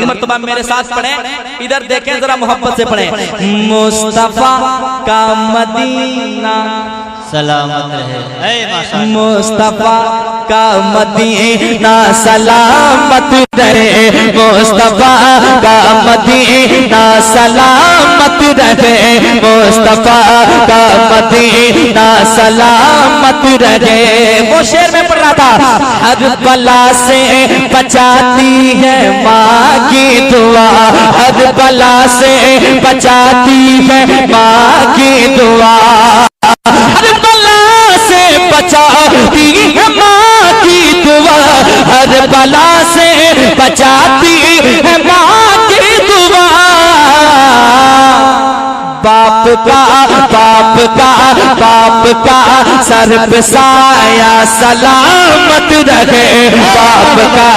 مرتبہ میرے ساتھ پڑھیں، ادھر دیکھیں ذرا محبت سے پڑھیں۔ مصطفیٰ کا مدینہ سلامت رہے، مصطفیٰ کا مدینہ سلامت رہے، مصطفیٰ کا مدینہ سلامت رہے، مصطفیٰ کا مدینہ سلامت رہے۔ وہ شعر میں پڑھ رہا تھا، ہر بلا سے بچاتی ہے ماں کی دعا، ہر بلا سے بچاتی ہے ماں کی دعا، ہر بلا سے بچاتی ہے ماں کی دعا، ہر بلا سے بچاتی ہے ماں کی دعا۔ باپ کا سر پہ سایہ سلامت رہے، باپ کا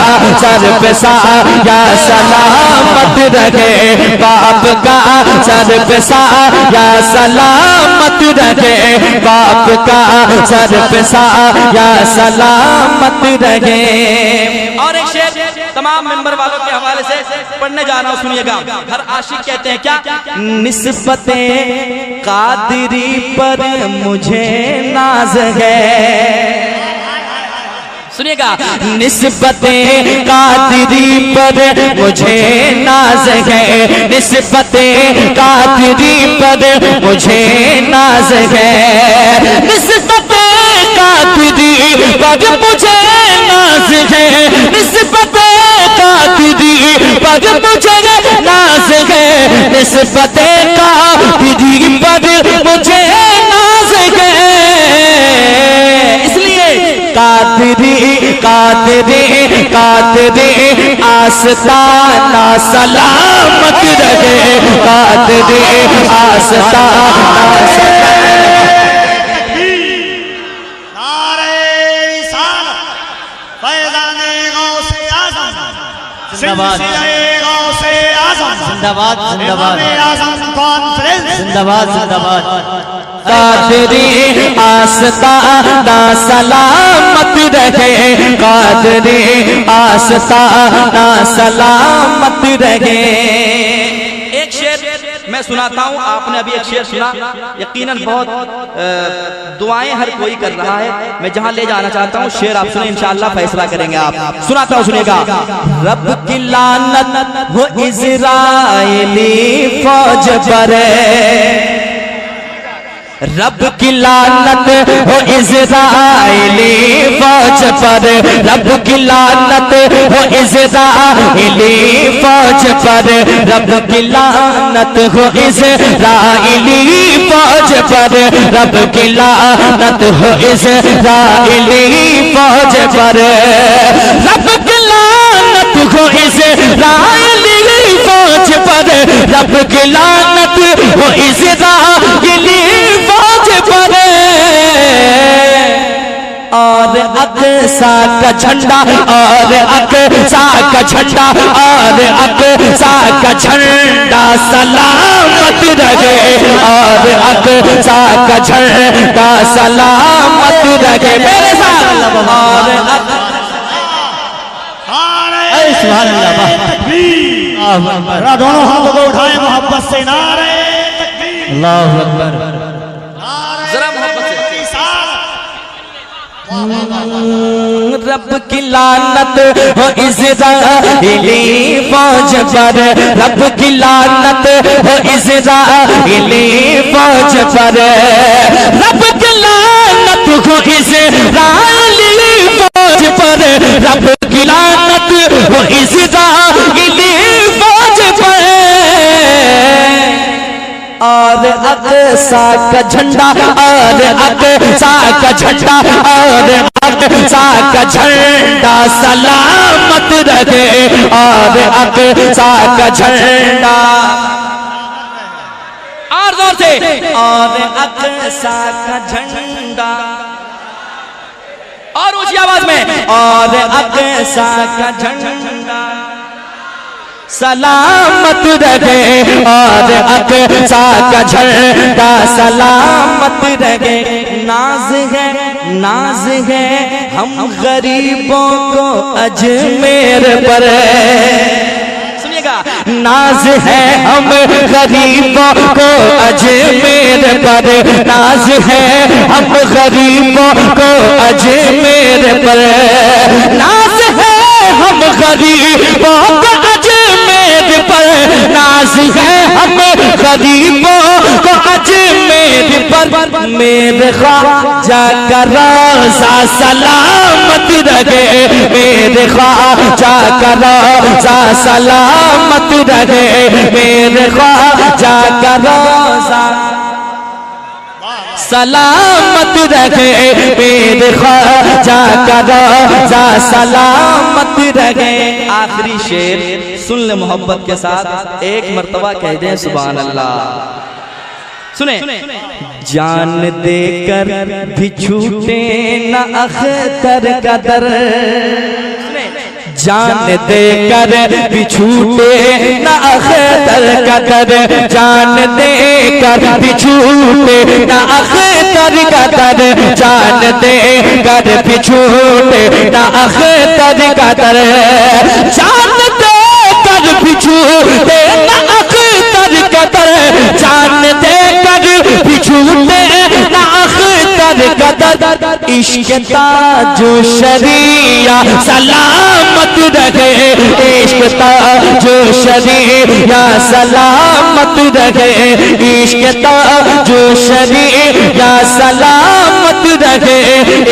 سر پہ سایہ سلامت رہے، باپ کا سر پہ سایہ سلامت رہے، باپ کا سر پہ سایہ سلامت رہے۔ اور ایک شعر تمام ممبر والوں کے حوالے سے پڑھنے جا رہا ہوں، سنیے گا۔ ہر عاشق کہتے ہیں کیا؟ نسبت قادری پر مجھے ناز ہے، سنیے گا، نسبت قادری پر مجھے ناز ہے، نسبت قادری پر مجھے ناز ہے، نسبت قادری پر مجھے ناز ہے، نسبت قادری پر مجھے ناز ہے، نسبت قادری پر مجھے ناز ہے۔ اس لیے قادری آستانہ سلامت رہے، قادری آستانہ زندہ باد، زندہ باد، زندہ باد، زندہ باد۔ قادری آستانہ سلامت رہے، قادری آستانہ سلامت رہے۔ ایک شعر میں سناتا ہوں، آپ نے ابھی ایک شعر سنا، یقیناً بہت دعائیں ہر کوئی کر رہا ہے، میں جہاں لے جانا چاہتا ہوں شعر آپ سنیں، انشاءاللہ فیصلہ کریں گے۔ آپ سناتا ہوں، سنیے گا۔ رب کی لعنت ہو اسرائیلی فوج پر، رب کی لعنت ہو اسرائیلی فوج پر، رب کی لعنت ہو اسرائیلی فوج پر، رب کی لعنت ہو اسرائیلی فوج پر، رب کی لعنت ہو اسرائیلی فوج پر، رب کی لعنت ہو اسرائیلی فوج پر، رب کی لعنت ہو اسرائیلی فوج پر۔ اور اقصی کا جھنڈا، اور اقصی کا جھنڈا، اور اقصی کا جھنڈا سلامت رہے، اور اقصی کا جھنڈا سلامت رہے۔ میرے ساتھ سبحان اللہ، دونوں ہاتھوں کو اٹھائیں محبت سے، نعرہ تکبیر، اللہ اکبر، ذرا محبت سے۔ رب کی لعنت ہو اسرائیلی فوج پر، رب کی لعنت ہو اسرائیلی فوج پر، رب کی لعنت ہو اسرائیلی فوج پر، رب کی لعنت ہو اسرائیلی فوج پر۔ اور اقصی کا جھنڈا، اور اقصی کا جھنڈا، اور اقصی کا جھنڈا سلامت رہے، اور اقصی کا جھنڈا، اور زور سے، اور اقصی کا جھنڈا، اور اونچی آواز میں، اور اقصی کا جھنڈا سلامت رہے، اور اقصی کا جھنڈا سلامت رہے۔ ناز ہے، ناز ہے ہم غریبوں کو اجمیر پر، سنیے ناز ہے ہم غریبوں کو اجمیر پر، ناز ہے ہم غریبوں کو اجمیر پر، ناز ہے ہم غریبوں کو اجمیر پر، ناز ہے ہم غریبوں کو اجمیر پر، میرے خواجہ کا روضہ سلامت رہے، میرے خواجہ کا روضہ سلامت رہے، میرے خواجہ کا روضہ سلامت رہے، میرے خواجہ کا روضہ سلامت رہے۔ آخری شعر سن لیں محبت کے ساتھ، ایک مرتبہ کہہ دیں سبحان اللہ۔ سنیں، جان دے کر بھی چھوٹے نہ اختر کا در، جان دے کر بھی چھوٹے نہ اختر کا در، جان دے کر بھی چھوٹے نہ اختر کا در، جان دے کر بھی چھوٹے نہ اختر کا در، جان دے کر بھی چھوٹے نہ اختر کا در، جان دے کر بھی چھوٹے نہ اختر کا در، عشق تاج و شریعہ سلامت رہے، عشق تاج و شریعہ سلامت رہے، عشق تاج و شریعہ سلامت رہے،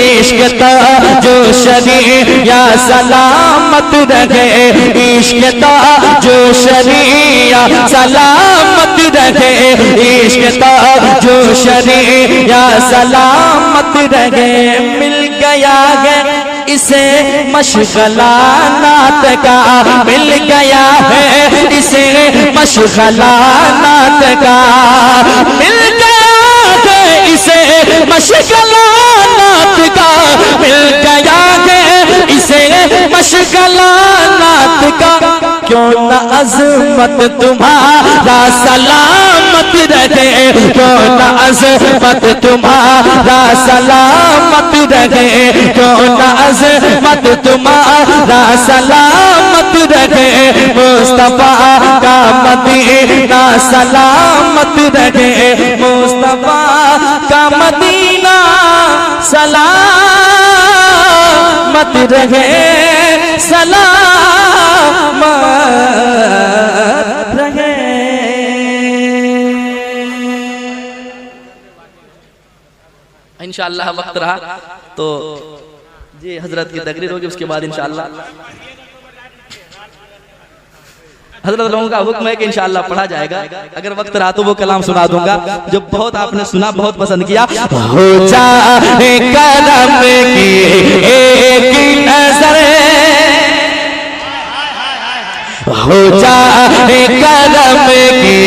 عشق تاج و شریعہ سلامت رہے، عشق تاج و شریعہ سلامت رہے، عشق تاج و شریعہ سلامت رہے۔ مل گیا ہے اسے مشغلہ نعت کا، مل گیا ہے اسے مشغلہ نعت کا، مل گیا ہے اسے مشغلہ نعت کا، مل گیا ہے اسے مشغلہ نعت کا، کیوں نہ عظمت تمہارا سلامت رہے، کیوں نہ عظمت تمہارا سلامت رہے، کیوں نہ عظمت تمہارا سلامت رہے، مصطفیٰ کا مدینہ سلامت رہے، مصطفیٰ کا مدینہ سلامت رہے، سلامت رہے۔ انشاءاللہ وقت رہا تو جی حضرت کی تقریر ہوگی، اس کے بعد انشاءاللہ حضرت لوگوں کا حکم ہے کہ انشاءاللہ پڑھا جائے گا، اگر وقت رہا تو وہ کلام سنا دوں گا جو بہت آپ نے سنا، بہت پسند کیا۔ ہو جائے کرم کی ایک نظر، ہو جائے کرم کی